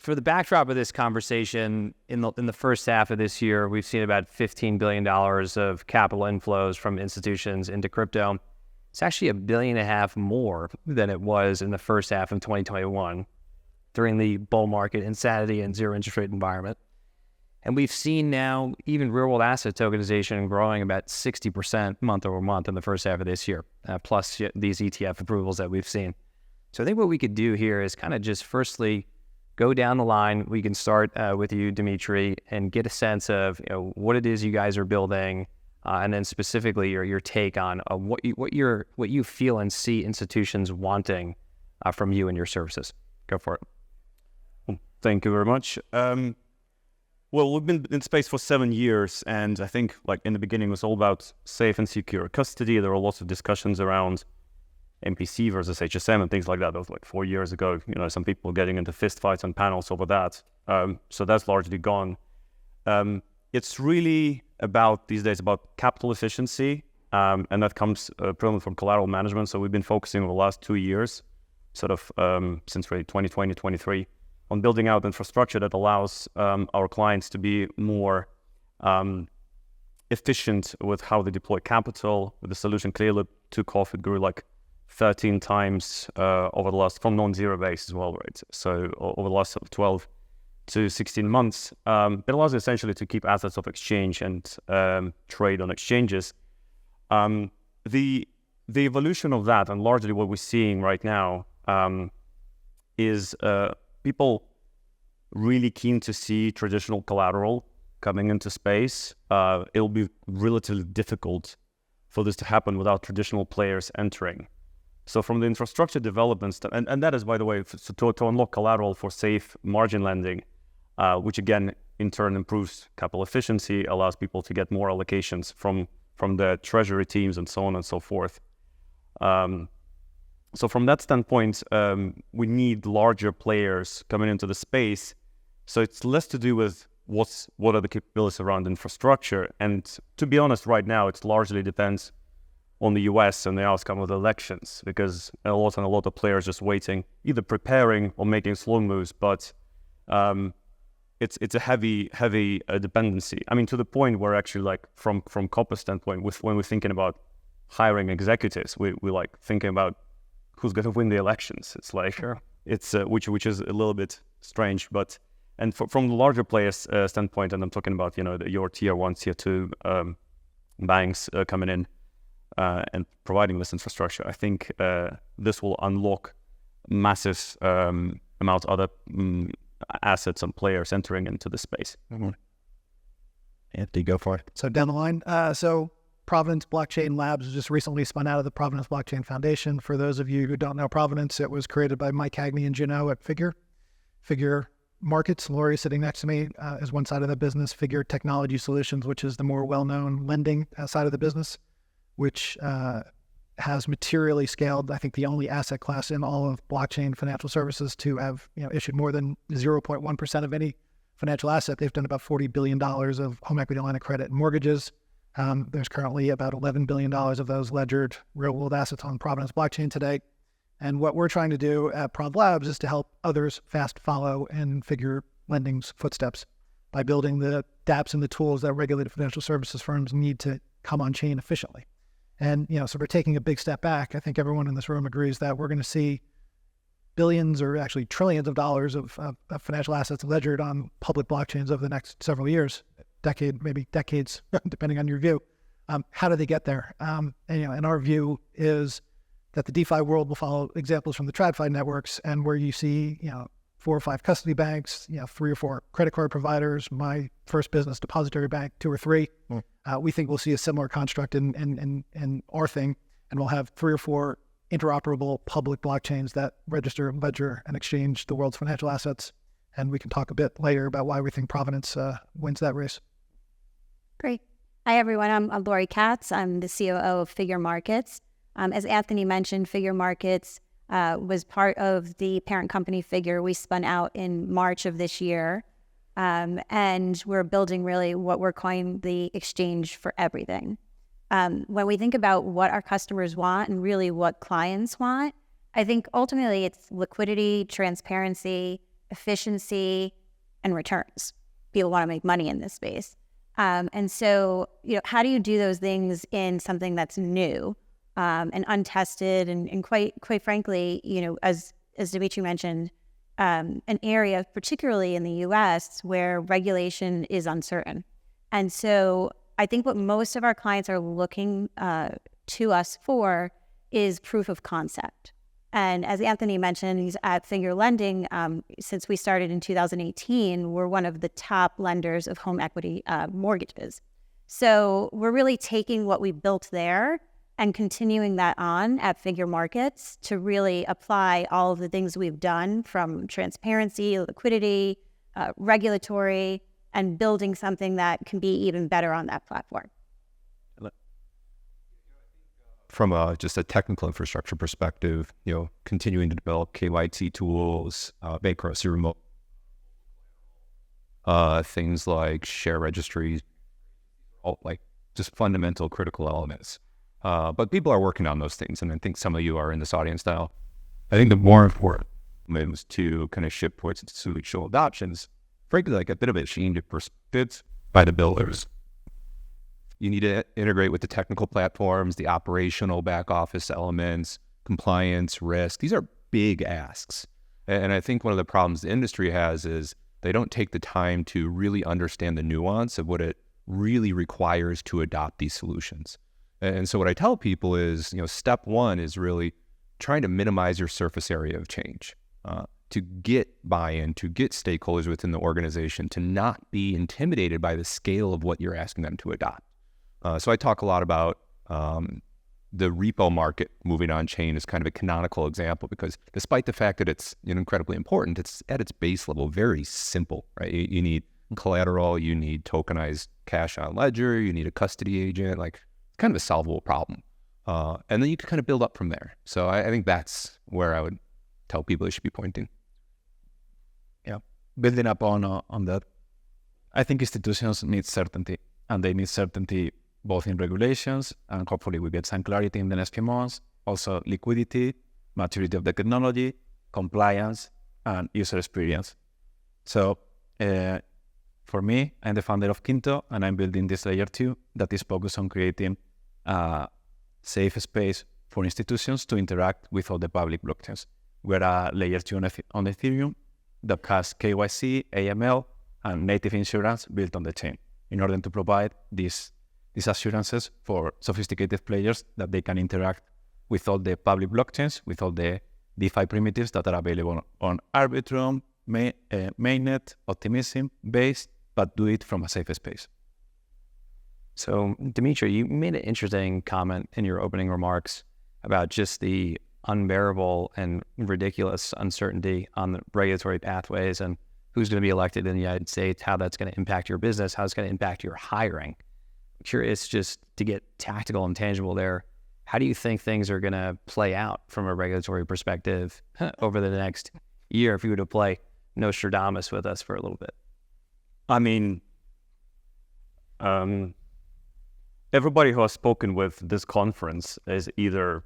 for the backdrop of this conversation, in the first half of this year, we've seen about $15 billion of capital inflows from institutions into crypto. It's actually $1.5 billion more than it was in the first half of 2021 during the bull market insanity and zero interest rate environment. And we've seen now even real-world asset tokenization growing about 60% month over month in the first half of this year, plus these ETF approvals that we've seen. So I think what we could do here is kind of just firstly go down the line. We can start with you, Dmitry, and get a sense of what it is you guys are building, and then specifically your take on what you feel and see institutions wanting from you and your services. Go for it. Well, thank you very much. Well, we've been in space for 7 years, and I think like in the beginning it was all about safe and secure custody. There were lots of discussions around MPC versus HSM and things like that. That was like 4 years ago. Some people getting into fistfights on panels over that. So that's largely gone. It's really about these days about capital efficiency, and that comes primarily from collateral management. So we've been focusing over the last 2 years, sort of since really 2020, 23, on building out infrastructure that allows our clients to be more efficient with how they deploy capital. The solution clearly took off. It grew like 13 times over the last, from non-zero base as well, right? So over the last sort of 12 to 16 months, it allows you essentially to keep assets off exchange and trade on exchanges. The evolution of that, and largely what we're seeing right now, is people really keen to see traditional collateral coming into space. It'll be relatively difficult for this to happen without traditional players entering. So from the infrastructure developments, and that is, by the way, to unlock collateral for safe margin lending, which again, in turn improves capital efficiency, allows people to get more allocations from the treasury teams and so on and so forth. So from that standpoint, we need larger players coming into the space. So it's less to do with what are the capabilities around infrastructure. And to be honest, right now, it largely depends on the US and the outcome of the elections, because a lot of players just waiting, either preparing or making slow moves. But it's a heavy dependency. I mean, to the point where actually, like from Copper's standpoint, when we're thinking about hiring executives, we like thinking about who's going to win the elections. It's like it's which is a little bit strange, but from the larger players' standpoint, and I'm talking about your tier 1, tier 2 banks coming in and providing this infrastructure. I think this will unlock massive amounts of other assets and players entering into the space. Anthony, go for it. So down the line, so Provenance Blockchain Labs just recently spun out of the Provenance Blockchain Foundation. For those of you who don't know Provenance, it was created by Mike Hagney and Juno at Figure Markets. Laurie, sitting next to me, is one side of the business. Figure Technology Solutions, which is the more well-known lending side of the business, which has materially scaled, I think, the only asset class in all of blockchain financial services to have issued more than 0.1% of any financial asset. They've done about $40 billion of home equity line of credit and mortgages. There's currently about $11 billion of those ledgered real-world assets on Provenance blockchain today. And what we're trying to do at Prov Labs is to help others fast follow in Figure Lending's footsteps by building the dApps and the tools that regulated financial services firms need to come on chain efficiently. And, so we're taking a big step back. I think everyone in this room agrees that we're going to see billions or actually trillions of dollars of financial assets ledgered on public blockchains over the next several years, maybe decades, depending on your view. How do they get there? And our view is that the DeFi world will follow examples from the TradFi networks, and where you see, 4 or 5 custody banks, 3 or 4 credit card providers, my first business depository bank, 2 or 3. We think we'll see a similar construct in our thing, and we'll have 3 or 4 interoperable public blockchains that register, ledger, and exchange the world's financial assets. And we can talk a bit later about why we think Provenance wins that race. Great. Hi, everyone. I'm Laurie Katz. I'm the COO of Figure Markets. As Anthony mentioned, Figure Markets was part of the parent company Figure. We spun out in March of this year. And we're building really what we're calling the exchange for everything. When we think about what our customers want and really what clients want, I think ultimately it's liquidity, transparency, efficiency, and returns. People want to make money in this space. And so, how do you do those things in something that's new and untested and quite frankly, as Dmitry mentioned, an area, particularly in the US, where regulation is uncertain. And so I think what most of our clients are looking to us for is proof of concept. And as Anthony mentioned, he's at Figure Lending. Since we started in 2018, we're one of the top lenders of home equity mortgages. So we're really taking what we built there and continuing that on at Figure Markets to really apply all of the things we've done from transparency, liquidity, regulatory, and building something that can be even better on that platform. From just a technical infrastructure perspective, continuing to develop KYC tools, bankruptcy remote, things like share registries, all like just fundamental critical elements. But people are working on those things, and I think some of you are in this audience now. I think the more important is to kind of shift towards institutional adoptions. Frankly, like a bit of a change of perspective by the builders. You need to integrate with the technical platforms, the operational back office elements, compliance, risk. These are big asks. And I think one of the problems the industry has is they don't take the time to really understand the nuance of what it really requires to adopt these solutions. And so what I tell people is, step one is really trying to minimize your surface area of change, to get buy-in, to get stakeholders within the organization, to not be intimidated by the scale of what you're asking them to adopt. So I talk a lot about the repo market moving on chain as kind of a canonical example, because despite the fact that it's incredibly important, it's at its base level very simple, right? You need collateral, you need tokenized cash on ledger, you need a custody agent, like kind of a solvable problem. And then you can kind of build up from there. So I think that's where I would tell people they should be pointing. Yeah, building up on that, I think institutions need certainty, and they need certainty both in regulations, and hopefully we get some clarity in the next few months. Also liquidity, maturity of the technology, compliance, and user experience. So for me, I'm the founder of Quinto, and I'm building this layer 2 that is focused on creating a safe space for institutions to interact with all the public blockchains. We're a layer 2 on Ethereum that has KYC, AML, and native insurance built on the chain in order to provide these assurances for sophisticated players that they can interact with all the public blockchains, with all the DeFi primitives that are available on Arbitrum, Mainnet, Optimism, Base, but do it from a safe space. So, Dmitry, you made an interesting comment in your opening remarks about just the unbearable and ridiculous uncertainty on the regulatory pathways and who's going to be elected in the United States, how that's going to impact your business, how it's going to impact your hiring. I'm curious just to get tactical and tangible there. How do you think things are going to play out from a regulatory perspective over the next year if you were to play Nostradamus with us for a little bit? I mean, everybody who has spoken with this conference is either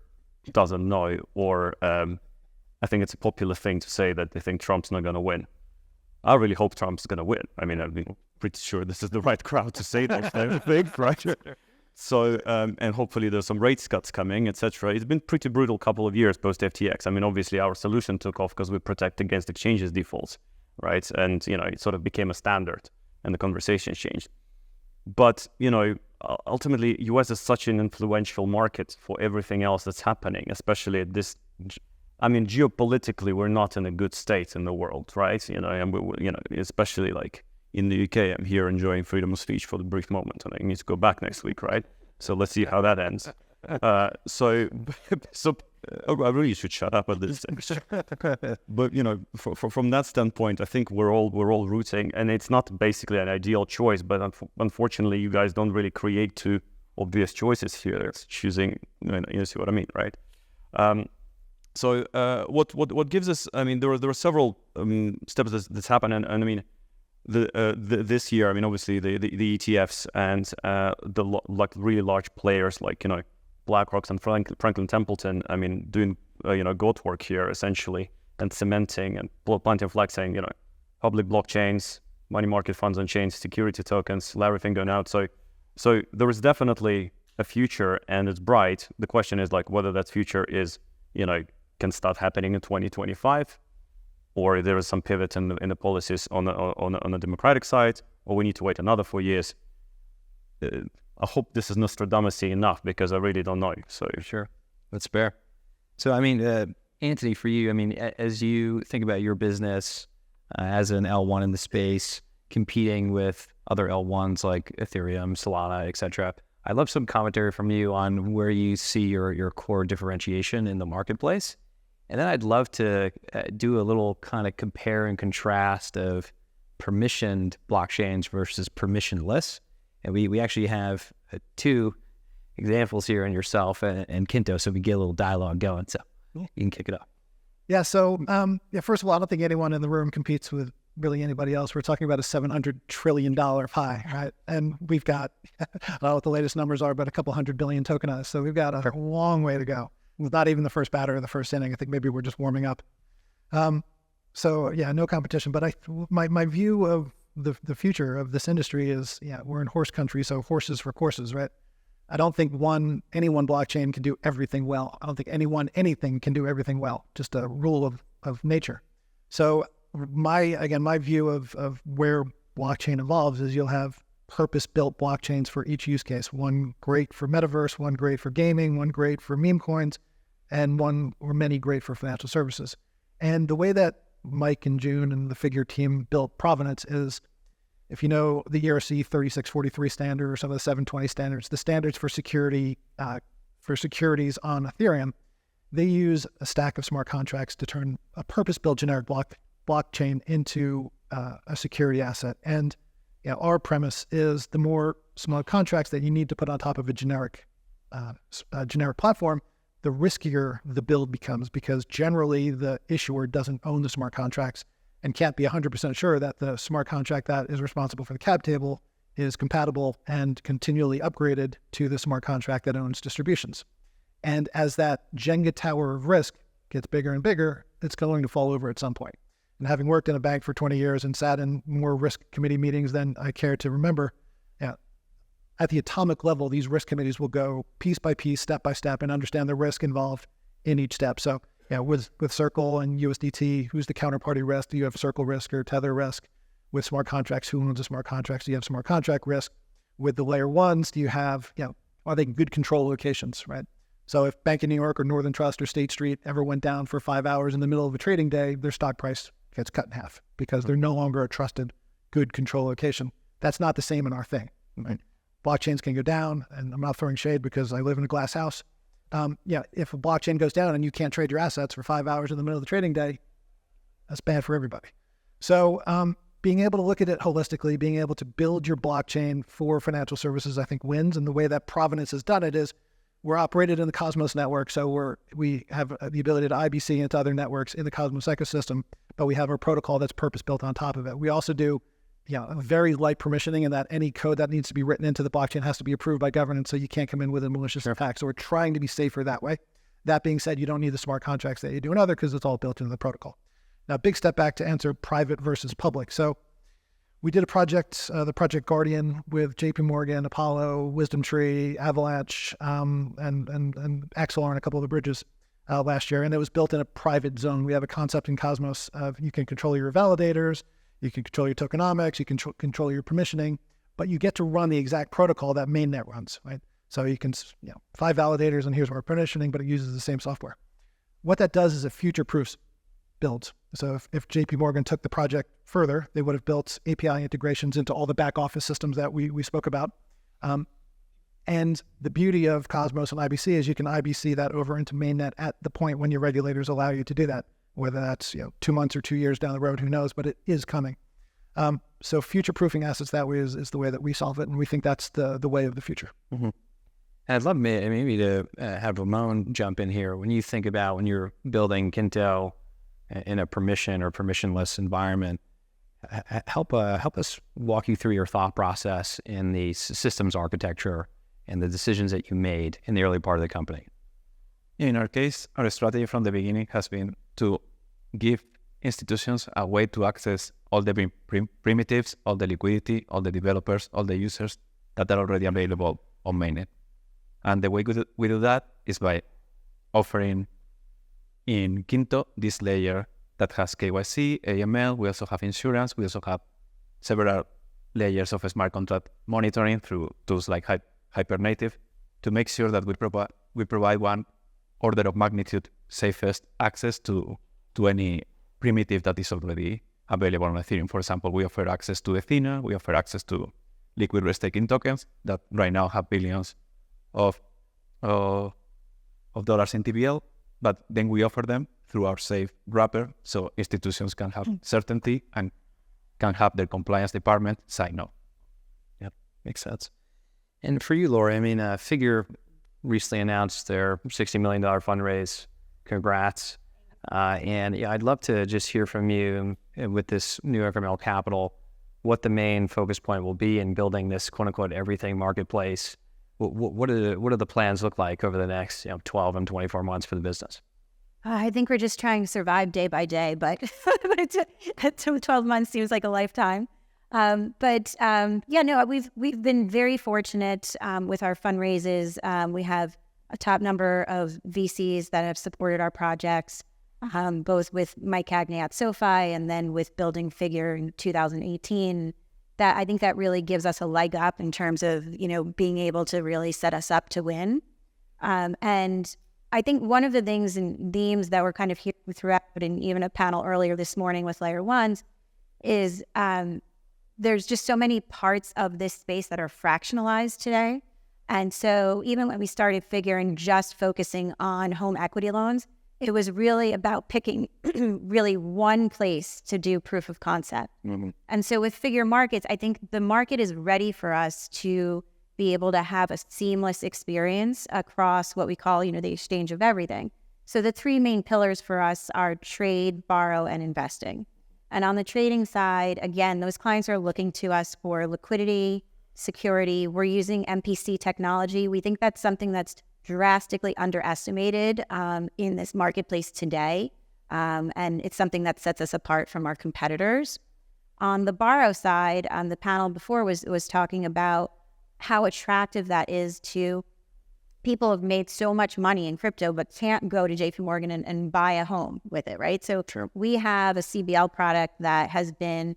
doesn't know or I think it's a popular thing to say that they think Trump's not going to win. I really hope Trump's going to win. I mean, I'm pretty sure this is the right crowd to say that thing, right? So, and hopefully there's some rates cuts coming, etc. It's been pretty brutal couple of years post FTX. I mean, obviously our solution took off because we protect against exchanges defaults, right? And, it sort of became a standard and the conversation changed. But, ultimately, US is such an influential market for everything else that's happening, especially at this. I mean, geopolitically, we're not in a good state in the world, right? And we, especially like in the UK, I'm here enjoying freedom of speech for the brief moment, and I need to go back next week, right? So let's see how that ends. So I really should shut up at this stage. But from that standpoint, I think we're all rooting, and it's not basically an ideal choice, but unfortunately, you guys don't really create two obvious choices here. It's choosing, you see what I mean, right? So what gives us? I mean, there are several steps that's happened, and I mean, this year, I mean, obviously the ETFs and the like really large players like BlackRock and Franklin Templeton. I mean, doing goat work here essentially, and cementing and plenty of flexing, public blockchains, money market funds on chains, security tokens, everything going out. So there is definitely a future, and it's bright. The question is like whether that future is, can start happening in 2025, or there is some pivot in the policies on the democratic side, or we need to wait another 4 years. I hope this is Nostradamus-y enough, because I really don't know. So Sure, that's fair. So I mean, Anthony, for you, I mean, as you think about your business as an L1 in the space, competing with other L1s like Ethereum, Solana, etc., I'd love some commentary from you on where you see your core differentiation in the marketplace. And then I'd love to do a little kind of compare and contrast of permissioned blockchains versus permissionless. And we actually have two examples here in yourself and Kinto, so we get a little dialogue going. So you can kick it off. Yeah, so first of all, I don't think anyone in the room competes with really anybody else. We're talking about a $700 trillion pie, right? And we've got, I don't know what the latest numbers are, but a couple 100 billion tokenized. So we've got a long way to go. It's not even the first batter or the first inning. I think maybe we're just warming up. So yeah, no competition. But my view of the future of this industry is, we're in horse country, so horses for courses, right? I don't think any one blockchain can do everything well. I don't think anything can do everything well. Just a rule of nature. So my view of where blockchain evolves is you'll have purpose-built blockchains for each use case. One great for metaverse, one great for gaming, one great for meme coins, and one or many great for financial services. And the way that Mike and June and the Figure team built Provenance is, if you know the ERC 3643 standard or some of the 720 standards, the standards for security for securities on Ethereum, they use a stack of smart contracts to turn a purpose-built generic blockchain into a security asset. And our premise is the more smart contracts that you need to put on top of a generic platform, the riskier the build becomes, because generally the issuer doesn't own the smart contracts and can't be 100% sure that the smart contract that is responsible for the cap table is compatible and continually upgraded to the smart contract that owns distributions. And as that Jenga tower of risk gets bigger and bigger, it's going to fall over at some point. And having worked in a bank for 20 years and sat in more risk committee meetings than I care to remember, at the atomic level, these risk committees will go piece by piece, step by step, and understand the risk involved in each step. So with Circle and USDT, who's the counterparty risk? Do you have Circle risk or Tether risk? With smart contracts, who owns the smart contracts? Do you have smart contract risk? With the layer ones, do you have, are they good control locations, right? So if Bank of New York or Northern Trust or State Street ever went down for 5 hours in the middle of a trading day, their stock price gets cut in half because they're no longer a trusted, good control location. That's not the same in our thing, right? Blockchains can go down, and I'm not throwing shade because I live in a glass house. If a blockchain goes down and you can't trade your assets for 5 hours in the middle of the trading day, that's bad for everybody. So being able to look at it holistically, being able to build your blockchain for financial services, I think wins. And the way that Provenance has done it is we're operated in the Cosmos network. So we have the ability to IBC into other networks in the Cosmos ecosystem, but we have our protocol that's purpose-built on top of it. We also do a very light permissioning in that any code that needs to be written into the blockchain has to be approved by governance, so you can't come in with a malicious attack. So we're trying to be safer that way. That being said, you don't need the smart contracts that you do in other, because it's all built into the protocol. Now, big step back to answer private versus public. So we did a project, the Project Guardian, with JP Morgan, Apollo, Wisdom Tree, Avalanche, and XLR and a couple of the bridges last year, and it was built in a private zone. We have a concept in Cosmos of you can control your validators, you can control your tokenomics, you can control your permissioning, but you get to run the exact protocol that mainnet runs, right? So you can, 5 validators and here's our permissioning, but it uses the same software. What that does is it future-proofs builds. So if JP Morgan took the project further, they would have built API integrations into all the back office systems that we spoke about. And the beauty of Cosmos and IBC is you can IBC that over into mainnet at the point when your regulators allow you to do that. Whether that's 2 months or 2 years down the road, who knows, but it is coming. So future-proofing assets that way is the way that we solve it, and we think that's the way of the future. Mm-hmm. I'd love maybe to have Ramon jump in here. When you think about when you're building Kinto in a permission or permissionless environment, help us walk you through your thought process in the systems architecture and the decisions that you made in the early part of the company. In our case, our strategy from the beginning has been to give institutions a way to access all the primitives, all the liquidity, all the developers, all the users that are already available on mainnet. And the way we do that is by offering in Quinto this layer that has KYC, AML. We also have insurance. We also have several layers of smart contract monitoring through tools like Hypernative to make sure that we provide one order of magnitude safest access to any primitive that is already available on Ethereum. For example, we offer access to Athena. We offer access to liquid restaking tokens that right now have billions of dollars in TVL, but then we offer them through our safe wrapper, so institutions can have certainty and can have their compliance department sign off. Yep, makes sense. And for you, Laurie, I mean, Figure recently announced their $60 million fundraise. Congrats. And yeah, I'd love to just hear from you with this new incremental capital, what the main focus point will be in building this quote-unquote everything marketplace. What do the plans look like over the next 12 and 24 months for the business? I think we're just trying to survive day by day, but 12 months seems like a lifetime. We've been very fortunate with our fundraises. We have a top number of VCs that have supported our projects, both with Mike Cagney at SoFi and then with building Figure in 2018. That I think that really gives us a leg up in terms of being able to really set us up to win. And I think one of the things and themes that we're kind of hearing throughout, and even a panel earlier this morning with Layer Ones, is there's just so many parts of this space that are fractionalized today. And so even when we started Figure and just focusing on home equity loans, it was really about picking really one place to do proof of concept. Mm-hmm. And so with Figure Markets, I think the market is ready for us to be able to have a seamless experience across what we call, the exchange of everything. So the three main pillars for us are trade, borrow, and investing. And on the trading side, again, those clients are looking to us for liquidity, security. We're using MPC technology. We think that's something that's drastically underestimated in this marketplace today. And it's something that sets us apart from our competitors. On the borrow side, the panel before was talking about how attractive that is to people who've made so much money in crypto but can't go to JP Morgan and buy a home with it, right? So we have a CBL product that has been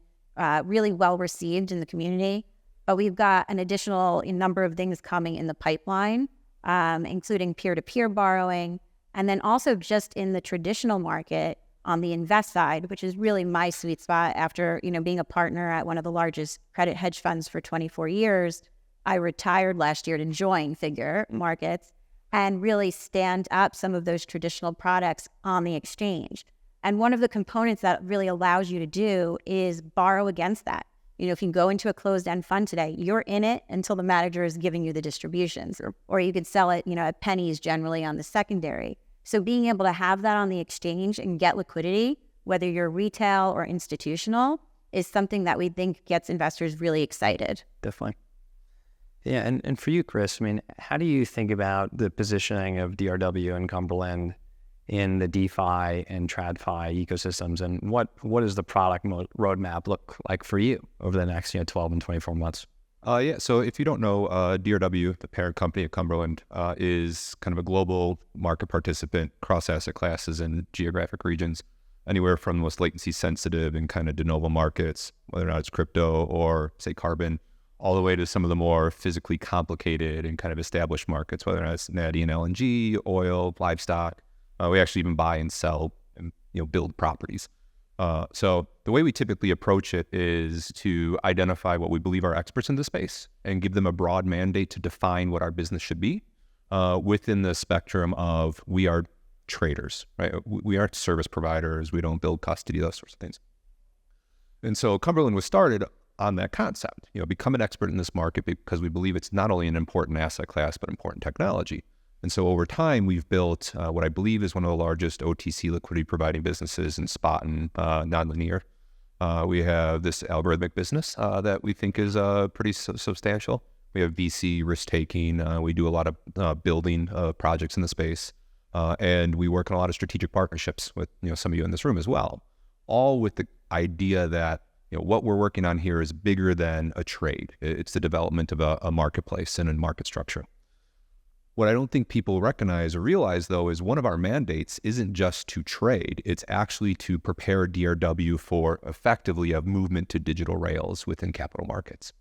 really well received in the community, but we've got an additional number of things coming in the pipeline, including peer-to-peer borrowing, and then also just in the traditional market on the invest side, which is really my sweet spot after being a partner at one of the largest credit hedge funds for 24 years. I retired last year to join Figure Markets and really stand up some of those traditional products on the exchange. And one of the components that really allows you to do is borrow against that. If you go into a closed-end fund today, you're in it until the manager is giving you the distributions, or you could sell it, at pennies generally on the secondary. So being able to have that on the exchange and get liquidity, whether you're retail or institutional, is something that we think gets investors really excited. Definitely. Yeah, and for you, Chris, I mean, how do you think about the positioning of DRW and Cumberland in the DeFi and TradFi ecosystems, and what does the product roadmap look like for you over the next 12 and 24 months? So if you don't know, DRW, the parent company of Cumberland, is kind of a global market participant across asset classes and geographic regions, anywhere from the most latency sensitive and kind of de novo markets, whether or not it's crypto or say carbon, all the way to some of the more physically complicated and kind of established markets, whether or not it's natty and LNG, oil, livestock. We actually even buy and sell and build properties. So the way we typically approach it is to identify what we believe are experts in the space and give them a broad mandate to define what our business should be within the spectrum of we are traders, right? We aren't service providers. We don't build custody, those sorts of things. And so Cumberland was started on that concept, become an expert in this market because we believe it's not only an important asset class, but important technology. And so over time, we've built what I believe is one of the largest OTC liquidity providing businesses in spot and nonlinear. We have this algorithmic business that we think is pretty substantial. We have VC risk taking. We do a lot of building projects in the space. And we work on a lot of strategic partnerships with, some of you in this room as well, all with the idea that, what we're working on here is bigger than a trade. It's the development of a marketplace and a market structure. What I don't think people recognize or realize, though, is one of our mandates isn't just to trade. It's actually to prepare DRW for effectively a movement to digital rails within capital markets.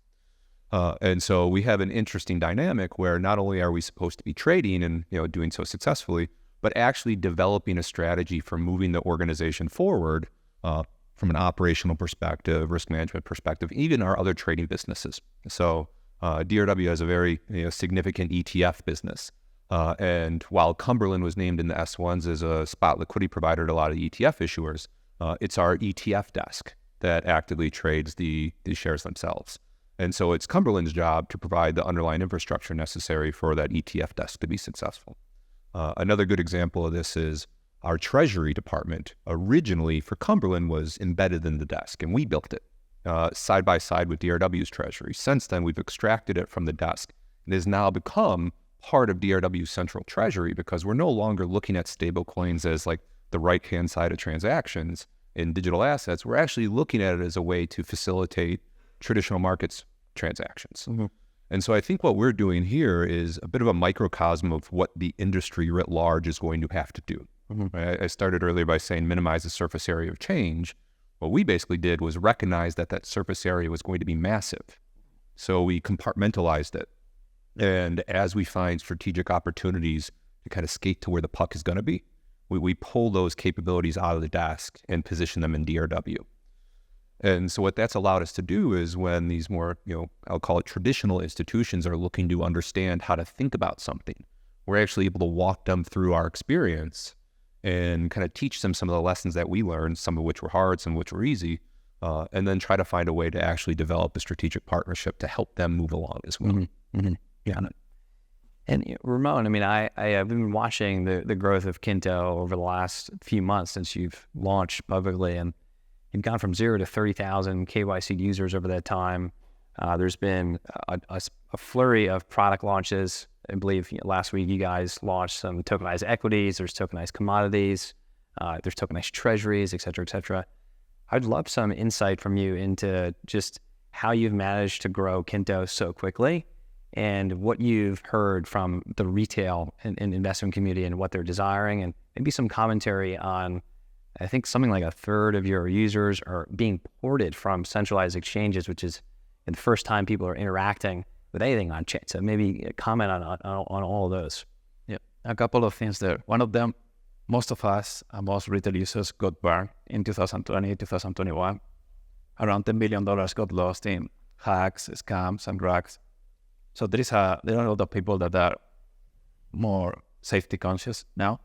And so we have an interesting dynamic where not only are we supposed to be trading and doing so successfully, but actually developing a strategy for moving the organization forward from an operational perspective, risk management perspective, even our other trading businesses. So DRW has a very significant ETF business. And while Cumberland was named in the S1s as a spot liquidity provider to a lot of ETF issuers, it's our ETF desk that actively trades the shares themselves. And so it's Cumberland's job to provide the underlying infrastructure necessary for that ETF desk to be successful. Another good example of this is our treasury department originally for Cumberland was embedded in the desk, and we built it side by side with DRW's treasury. Since then, we've extracted it from the desk and has now become part of DRW's central treasury because we're no longer looking at stable coins as like the right-hand side of transactions in digital assets. We're actually looking at it as a way to facilitate traditional markets transactions. Mm-hmm. And so I think what we're doing here is a bit of a microcosm of what the industry writ large is going to have to do. Mm-hmm. I started earlier by saying minimize the surface area of change. What we basically did was recognize that surface area was going to be massive. So we compartmentalized it. And as we find strategic opportunities to kind of skate to where the puck is going to be, we pull those capabilities out of the desk and position them in DRW. And so what that's allowed us to do is when these more, I'll call it traditional institutions are looking to understand how to think about something, we're actually able to walk them through our experience and kind of teach them some of the lessons that we learned, some of which were hard, some of which were easy, and then try to find a way to actually develop a strategic partnership to help them move along as well. Mm-hmm. Mm-hmm. Yeah. And Ramon, I mean, I have been watching the growth of Kinto over the last few months since you've launched publicly, and you've gone from 0 to 30,000 KYC users over that time. There's been a flurry of product launches. I believe last week you guys launched some tokenized equities, there's tokenized commodities, there's tokenized treasuries, et cetera, et cetera. I'd love some insight from you into just how you've managed to grow Kinto so quickly and what you've heard from the retail and investment community and what they're desiring, and maybe some commentary on, I think something like a third of your users are being ported from centralized exchanges, which is the first time people are interacting with anything on chain. So maybe comment on all of those. Yeah, a couple of things there. One of them, most of us, most retail users got burned in 2020, 2021. Around $10 billion got lost in hacks, scams, and drugs. So there are a lot of people that are more safety conscious now.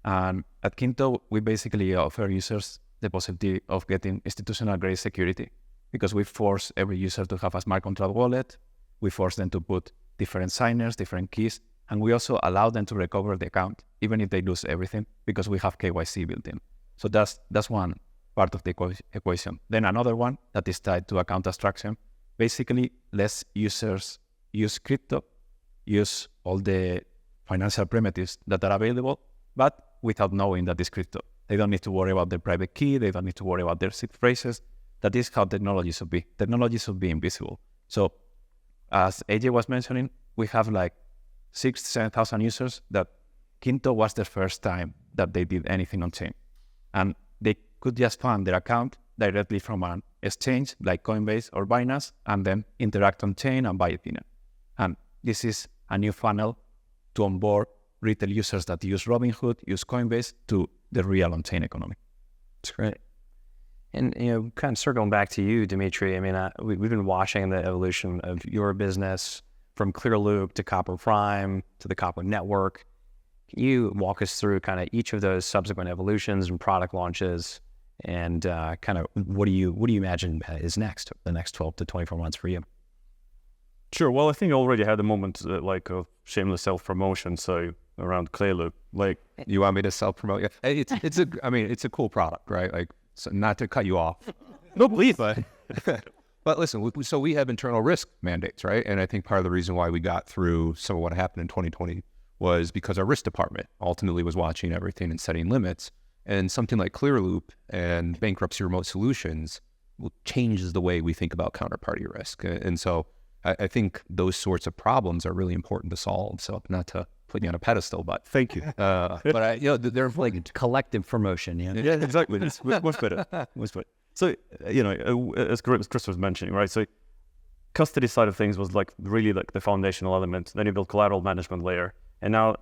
And at Kinto, we basically offer users the possibility of getting institutional grade security because we force every user to have a smart contract wallet. We force them to put different signers, different keys, and we also allow them to recover the account, even if they lose everything, because we have KYC built in. So that's one part of the equation. Then another one that is tied to account abstraction. Basically, less users use crypto, use all the financial primitives that are available, but without knowing that it's crypto. They don't need to worry about their private key. They don't need to worry about their seed phrases. That is how technology should be. Technology should be invisible. So as AJ was mentioning, we have like 6,000 to 7,000 users that Kinto was the first time that they did anything on chain. And they could just fund their account directly from an exchange like Coinbase or Binance and then interact on chain and buy Ethereum. And this is a new funnel to onboard retail users that use Robinhood, use Coinbase to the real on-chain economy. That's great. And, kind of circling back to you, Dmitry, I mean, we've been watching the evolution of your business from Clearloop to Copper Prime to the Copper Network. Can you walk us through kind of each of those subsequent evolutions and product launches and kind of what do you imagine is next, the next 12 to 24 months for you? Sure. Well, I think I already had a moment like of shameless self-promotion. So around Clearloop, like you want me to self-promote? Yeah, it's a cool product, right? Like, so not to cut you off. No, please. But listen, so we have internal risk mandates, right? And I think part of the reason why we got through some of what happened in 2021 was because our risk department ultimately was watching everything and setting limits. And something like Clearloop and bankruptcy remote solutions changes the way we think about counterparty risk. And so I think those sorts of problems are really important to solve. So not to put you on a pedestal, but Thank you. but they're Like collective promotion, yeah. Yeah, exactly. It's much better. Much better. So, as Chris was mentioning, right? So custody side of things was like really like the foundational element. Then you build collateral management layer. And now,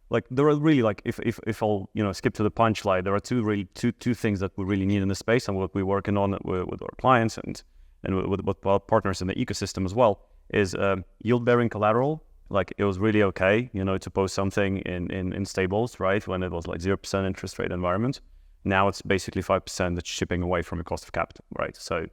like, there are really, like, if I'll, skip to the punchline, there are two things that we really need in the space, and what we're working on with our clients and with our partners in the ecosystem as well, is yield-bearing collateral. Like, it was really okay, to post something in stables, right, when it was like 0% interest rate environment. Now it's basically 5% that's chipping away from your cost of capital, right? So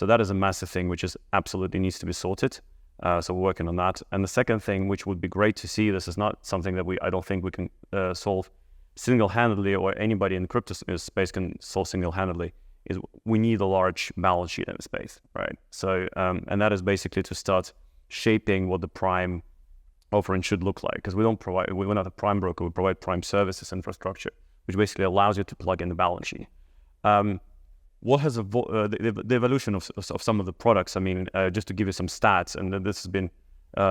that is a massive thing which is absolutely needs to be sorted. So we're working on that. And the second thing, which would be great to see, this is not something that I don't think we can solve single-handedly, or anybody in the crypto space can solve single-handedly, is we need a large balance sheet in the space, right? So, and that is basically to start shaping what the prime offering should look like, because we're not a prime broker, we provide prime services infrastructure, which basically allows you to plug in the balance sheet. What has the evolution of some of the products? I mean, just to give you some stats, and this has been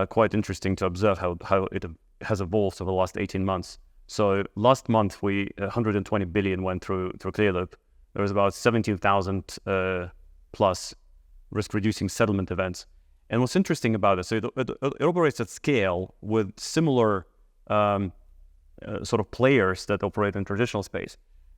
quite interesting to observe how it has evolved over the last 18 months. So last month, 120 billion went through Clearloop. There was about 17,000 plus risk-reducing settlement events. And what's interesting about it, so it operates at scale with similar sort of players that operate in traditional space.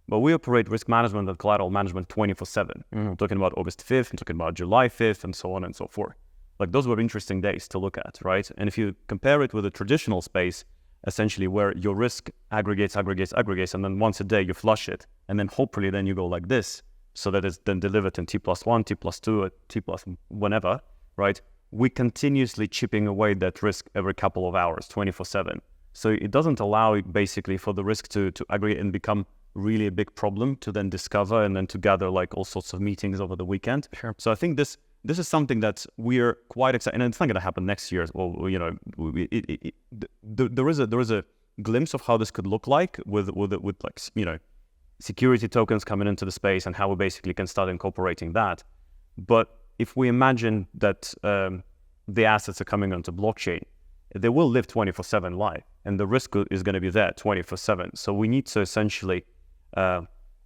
But we operate risk management and collateral management 24/7. I'm talking about August 5th, I'm talking about July 5th, and so on and so forth. Like, those were interesting days to look at, right? And if you compare it with a traditional space, essentially where your risk aggregates, and then once a day you flush it, and then hopefully then you go like this, so that it's then delivered in T+1, T+2, or T+ whenever, right? We continuously chipping away that risk every couple of hours, 24/7. So it doesn't allow basically for the risk to aggregate and become really a big problem to then discover and then to gather like all sorts of meetings over the weekend. Sure. So I think this is something that we're quite excited, and it's not going to happen next year. Well, there is a glimpse of how this could look like with like security tokens coming into the space and how we basically can start incorporating that. But if we imagine that the assets are coming onto blockchain, they will live 24/7 live, and the risk is going to be there 24/7. So we need to essentially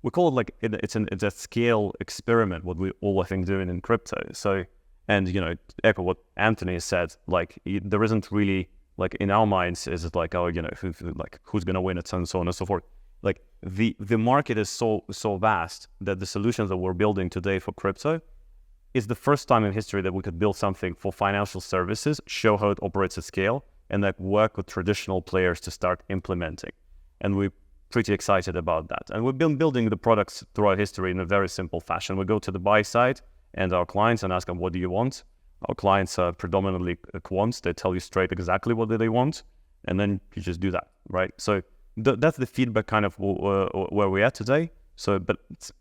we call it like it's a scale experiment, what we all I think doing in crypto. So, and echo what Anthony said, like there isn't really like in our minds is it like who's going to win it and so on and so forth. Like the market is so vast that the solutions that we're building today for crypto is the first time in history that we could build something for financial services, show how it operates at scale, and like work with traditional players to start implementing. And we're pretty excited about that. And we've been building the products throughout history in a very simple fashion. We go to the buy side and our clients and ask them, what do you want? Our clients are predominantly quants. They tell you straight exactly what they want, and then you just do that, right? So that's the feedback kind of where we're at today. So, but it's,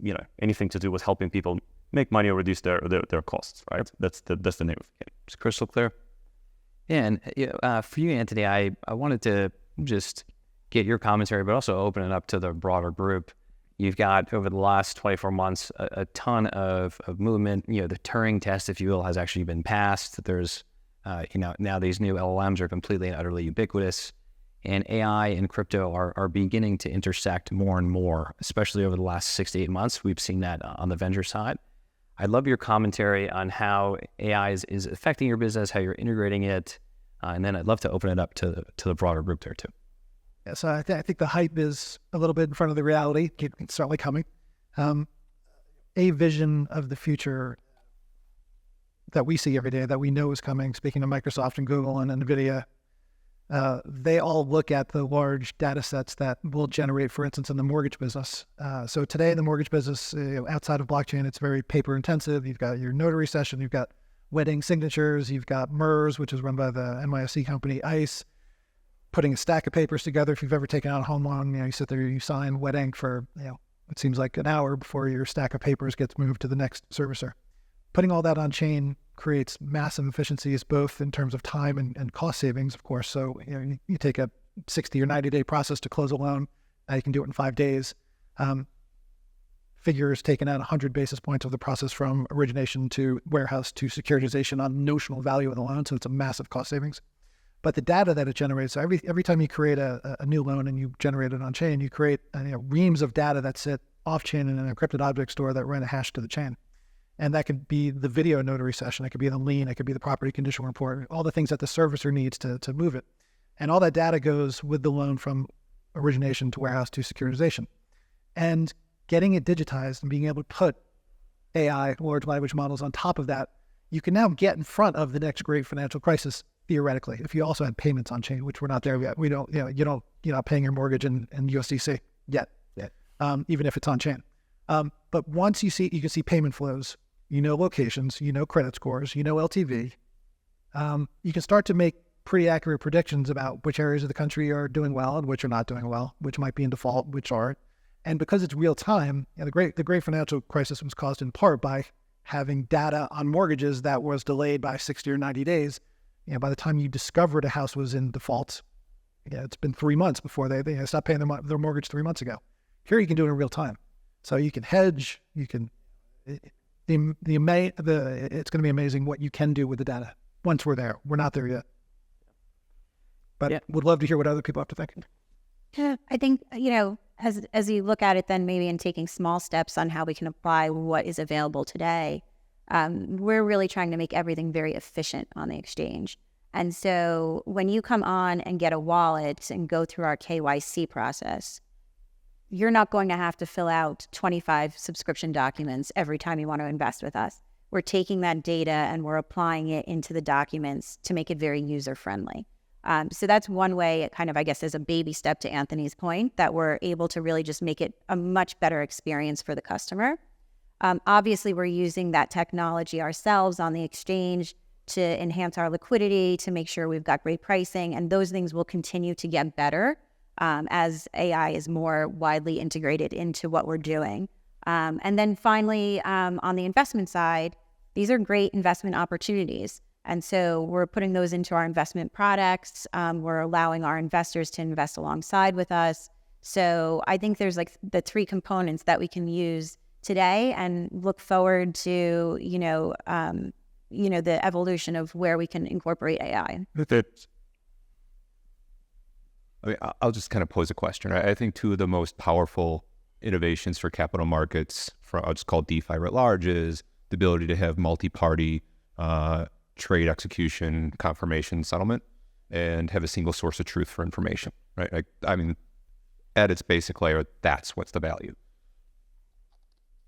anything to do with helping people make money or reduce their costs, right? That's the name of the game. It's crystal clear. Yeah, and for you, Anthony, I wanted to just get your commentary, but also open it up to the broader group. You've got, over the last 24 months, a ton of movement. The Turing test, if you will, has actually been passed. There's, now these new LLMs are completely and utterly ubiquitous. And AI and crypto are beginning to intersect more and more, especially over the last 6 to 8 months. We've seen that on the venture side. I'd love your commentary on how AI is affecting your business, how you're integrating it, and then I'd love to open it up to the broader group there too. Yeah, so I think the hype is a little bit in front of the reality. It's certainly coming. A vision of the future that we see every day, that we know is coming, speaking of Microsoft and Google and NVIDIA, they all look at the large data sets that will generate, for instance, in the mortgage business. So today in the mortgage business, outside of blockchain, it's very paper intensive. You've got your notary session, you've got wedding signatures, you've got MERS, which is run by the NYSE company ICE, putting a stack of papers together. If you've ever taken out a home loan, you sit there, you sign wet ink for, it seems like an hour before your stack of papers gets moved to the next servicer. Putting all that on chain creates massive efficiencies, both in terms of time and cost savings, of course. So you take a 60 or 90-day process to close a loan. Now you can do it in 5 days. Figure has taken out 100 basis points of the process from origination to warehouse to securitization on notional value of the loan, so it's a massive cost savings. But the data that it generates, so every time you create a new loan and you generate it on chain, you create reams of data that sit off chain in an encrypted object store that run a hash to the chain. And that could be the video notary session, it could be the lien, it could be the property condition report, all the things that the servicer needs to move it. And all that data goes with the loan from origination to warehouse to securitization. And getting it digitized and being able to put AI, large language models on top of that, you can now get in front of the next great financial crisis, theoretically, if you also had payments on chain, which we're not there yet. We don't, you're not paying your mortgage in USDC yet, even if it's on chain. But once you can see payment flows, locations, credit scores, LTV, you can start to make pretty accurate predictions about which areas of the country are doing well and which are not doing well, which might be in default, which aren't. And because it's real time, the great financial crisis was caused in part by having data on mortgages that was delayed by 60 or 90 days. By the time you discovered a house was in default, it's been 3 months before they stopped paying their mortgage 3 months ago. Here you can do it in real time. So you can hedge, it's going to be amazing what you can do with the data once we're there. We're not there yet. But would love to hear what other people have to think. Yeah, I think, as you look at it then maybe in taking small steps on how we can apply what is available today, we're really trying to make everything very efficient on the exchange. And so when you come on and get a wallet and go through our KYC process, you're not going to have to fill out 25 subscription documents every time you want to invest with us. We're taking that data and we're applying it into the documents to make it very user-friendly. So that's one way, it kind of, I guess, is a baby step to Anthony's point, that we're able to really just make it a much better experience for the customer. Obviously, we're using that technology ourselves on the exchange to enhance our liquidity, to make sure we've got great pricing, and those things will continue to get better as AI is more widely integrated into what we're doing. And then finally, on the investment side, these are great investment opportunities. And so we're putting those into our investment products. We're allowing our investors to invest alongside with us. So I think there's like the 3 components that we can use today and look forward to, the evolution of where we can incorporate AI. I'll just kind of pose a question. I think 2 of the most powerful innovations for capital markets, I'll just call DeFi writ large, is the ability to have multi-party trade execution, confirmation, settlement, and have a single source of truth for information, right? At its basic layer, that's what's the value.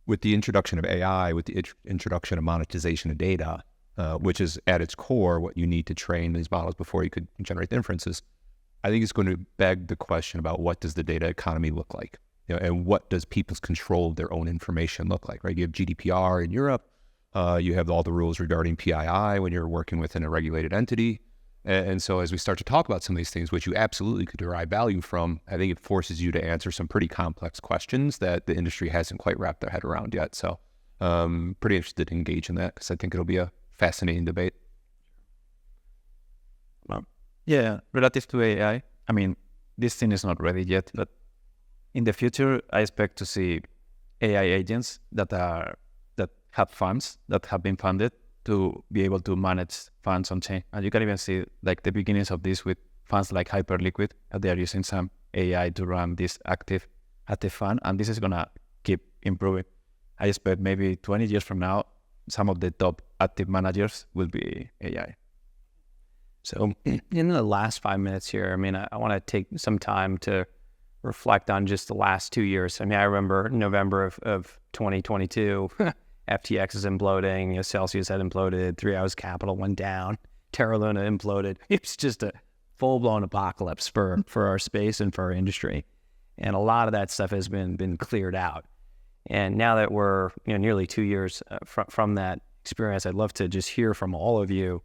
With the introduction of AI, with the introduction of monetization of data, which is at its core what you need to train these models before you could generate the inferences, I think it's going to beg the question about what does the data economy look like, and what does people's control of their own information look like, right? You have GDPR in Europe. You have all the rules regarding PII when you're working within a regulated entity. And so as we start to talk about some of these things, which you absolutely could derive value from, I think it forces you to answer some pretty complex questions that the industry hasn't quite wrapped their head around yet. So pretty interested to engage in that because I think it'll be a fascinating debate. Relative to AI, this thing is not ready yet, but in the future, I expect to see AI agents that have funds that have been funded to be able to manage funds on chain. And you can even see like the beginnings of this with funds like Hyperliquid. They are using some AI to run this active fund, and this is gonna keep improving. I expect maybe 20 years from now, some of the top active managers will be AI. So in the last 5 minutes here, I want to take some time to reflect on just the last 2 years. I remember November of 2022, FTX is imploding, Celsius had imploded, 3 Hours Capital went down, Terra Luna imploded. It's just a full-blown apocalypse for our space and for our industry. And a lot of that stuff has been cleared out. And now that we're nearly 2 years from that experience, I'd love to just hear from all of you,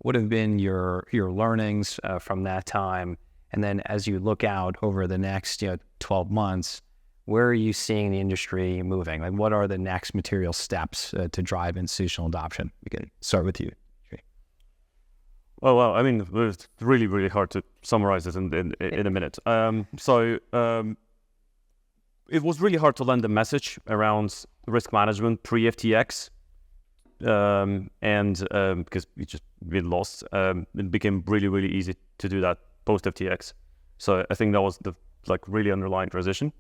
what have been your learnings from that time? And then as you look out over the next 12 months, where are you seeing the industry moving? Like, what are the next material steps to drive institutional adoption? We can start with you. Oh, well, I mean, it's really, really hard to summarize it in a minute. It was really hard to lend a message around risk management pre-FTX, and because we just been lost, it became really, really easy to do that post-FTX. So I think that was the really underlying transition.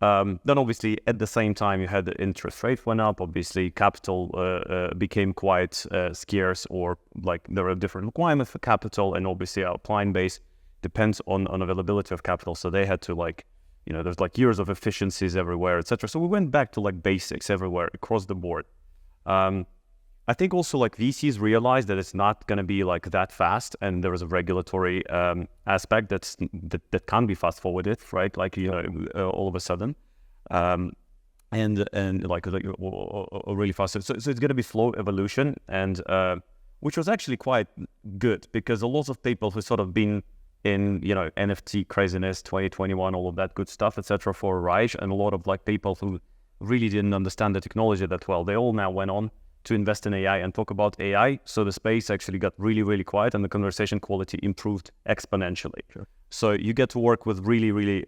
Then obviously at the same time you had the interest rate went up. Obviously capital became quite scarce, or there are different requirements for capital, and obviously our client base depends on availability of capital. So they had to there's years of efficiencies everywhere, etc. So we went back to basics everywhere across the board. I think also VCs realized that it's not going to be that fast, and there is a regulatory aspect that can't be fast forwarded, right? All of a sudden, and really fast. So it's going to be slow evolution, and which was actually quite good, because a lot of people who sort of been in NFT craziness, 2021, all of that good stuff, etc. for a ride, and a lot of people who really didn't understand the technology that well, they all now went on to invest in AI and talk about AI. So the space actually got really, really quiet, and the conversation quality improved exponentially. Sure. So you get to work with really, really,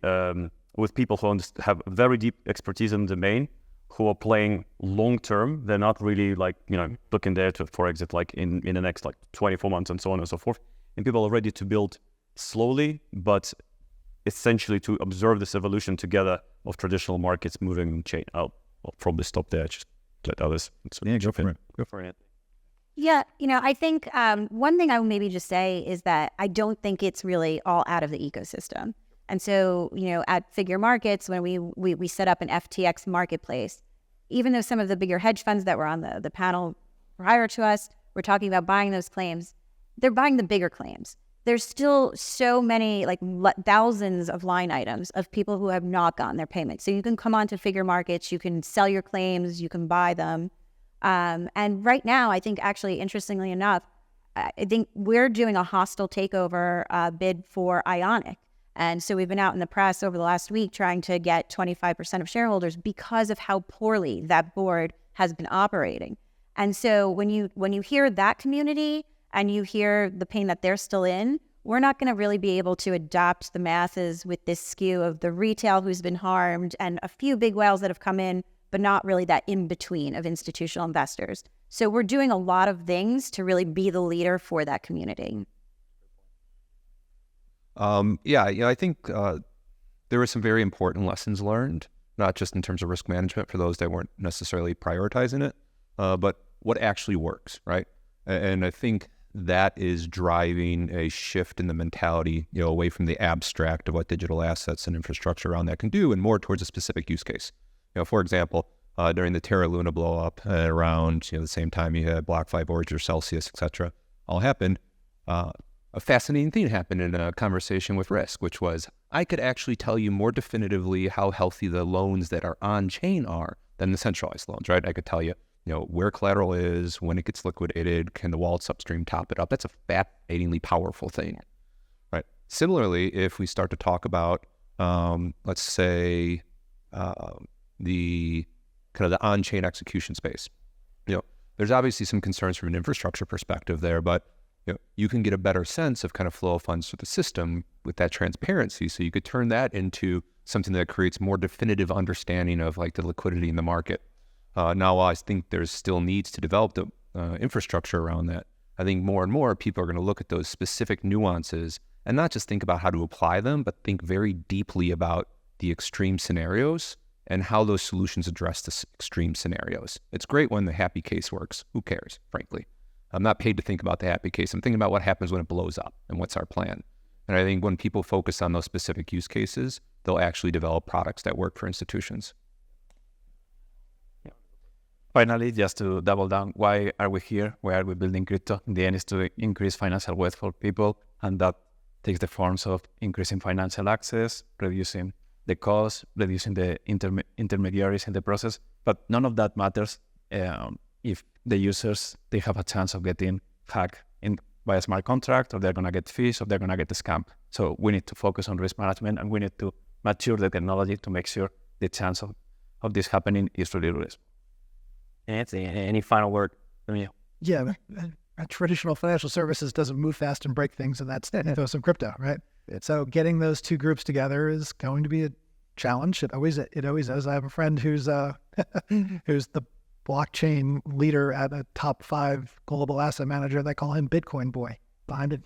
with people who have very deep expertise in the domain, who are playing long-term. They're not really looking there for exit in the next 24 months and so on and so forth. And people are ready to build slowly, but essentially to observe this evolution together of traditional markets moving chain. I'll probably stop there. Just let others. Go for it. Yeah, I think one thing I would maybe just say is that I don't think it's really all out of the ecosystem. And so, at Figure Markets, when we set up an FTX marketplace, even though some of the bigger hedge funds that were on the panel prior to us were talking about buying those claims, they're buying the bigger claims. There's still so many, thousands of line items of people who have not gotten their payment. So you can come on to Figure Markets, you can sell your claims, you can buy them. And right now, I think actually, interestingly enough, I think we're doing a hostile takeover bid for Ionic. And so we've been out in the press over the last week trying to get 25% of shareholders because of how poorly that board has been operating. And so when you hear that community, and you hear the pain that they're still in, we're not going to really be able to adopt the masses with this skew of the retail who's been harmed and a few big whales that have come in, but not really that in-between of institutional investors. So we're doing a lot of things to really be the leader for that community. I think there were some very important lessons learned, not just in terms of risk management for those that weren't necessarily prioritizing it, but what actually works, right? And I think that is driving a shift in the mentality, away from the abstract of what digital assets and infrastructure around that can do, and more towards a specific use case. For example, during the Terra Luna blow up around the same time you had BlockFi, Voyager, Celsius, etc., all happened. A fascinating thing happened in a conversation with Risk, which was I could actually tell you more definitively how healthy the loans that are on chain are than the centralized loans, right? I could tell you, where collateral is, when it gets liquidated, can the wallets upstream top it up? That's a fascinatingly powerful thing, right? Similarly, if we start to talk about, let's say, the kind of the on-chain execution space, there's obviously some concerns from an infrastructure perspective there, but you can get a better sense of kind of flow of funds through the system with that transparency. So you could turn that into something that creates more definitive understanding of the liquidity in the market. Now, while I think there's still needs to develop the infrastructure around that, I think more and more people are going to look at those specific nuances and not just think about how to apply them, but think very deeply about the extreme scenarios and how those solutions address the extreme scenarios. It's great when the happy case works. Who cares, frankly? I'm not paid to think about the happy case. I'm thinking about what happens when it blows up and what's our plan. And I think when people focus on those specific use cases, they'll actually develop products that work for institutions. Finally, just to double down, why are we here? Why are we building crypto? In the end, is to increase financial wealth for people, and that takes the forms of increasing financial access, reducing the cost, reducing the intermediaries in the process. But none of that matters if the users, they have a chance of getting hacked by a smart contract, or they're going to get fees, or they're going to get scammed. So we need to focus on risk management, and we need to mature the technology to make sure the chance of this happening is really small. Anthony, any final word from you? Yeah, traditional financial services doesn't move fast and break things, and that's ethos and crypto, right? So getting those two groups together is going to be a challenge. It always is. I have a friend who's who's the blockchain leader at a top 5 global asset manager. They call him Bitcoin Boy, behind it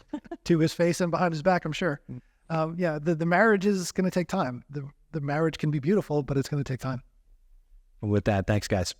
to his face and behind his back, I'm sure. The marriage is going to take time. The marriage can be beautiful, but it's going to take time. With that, thanks, guys.